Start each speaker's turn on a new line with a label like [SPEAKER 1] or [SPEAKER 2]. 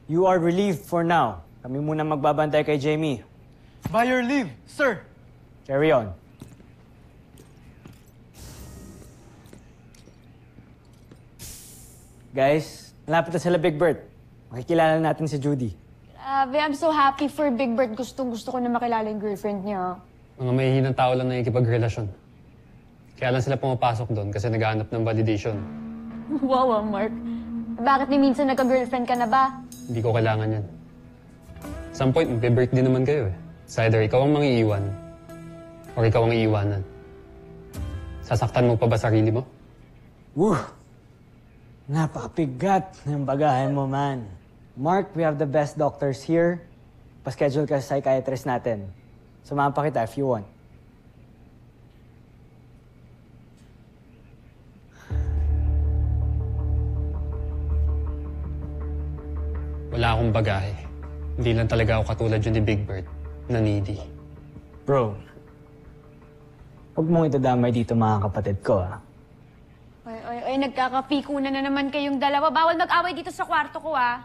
[SPEAKER 1] You are relieved for now. Kami muna magbabantay kay Jamie.
[SPEAKER 2] By your leave, sir.
[SPEAKER 1] Carry on. Guys, malapit na sila Big Bird. Makikilala natin si Judy.
[SPEAKER 3] Grabe, I'm so happy for Big Bird. Gustong-gusto ko na makilala yung girlfriend niya.
[SPEAKER 4] Mga mahihinang tao lang na ikipagrelasyon. Kaya lang sila pumapasok doon kasi naghahanap ng validation.
[SPEAKER 3] Wow, Mark. Bakit ni minsan nagka-girlfriend ka na ba?
[SPEAKER 4] Hindi ko kailangan yan. Some point, magbe-birthday naman kayo eh. It's either ikaw ang mangiiwan or ikaw ang iiwanan. Sasaktan mo pa ba sarili mo?
[SPEAKER 1] Woo! Napakabigat ng bagahe mo, man. Mark, we have the best doctors here. Pa-schedule ka sa psychiatrist natin. Samahan pa kita if you want.
[SPEAKER 4] Wala akong bagahe. Hindi lang talaga ako katulad yun ni Big Bird, na needy.
[SPEAKER 1] Bro, huwag mong itadamay dito mga kapatid ko, ah.
[SPEAKER 3] Ay, nagkakapikunan na naman kayong dalawa. Bawal mag-away dito sa kwarto ko, ah.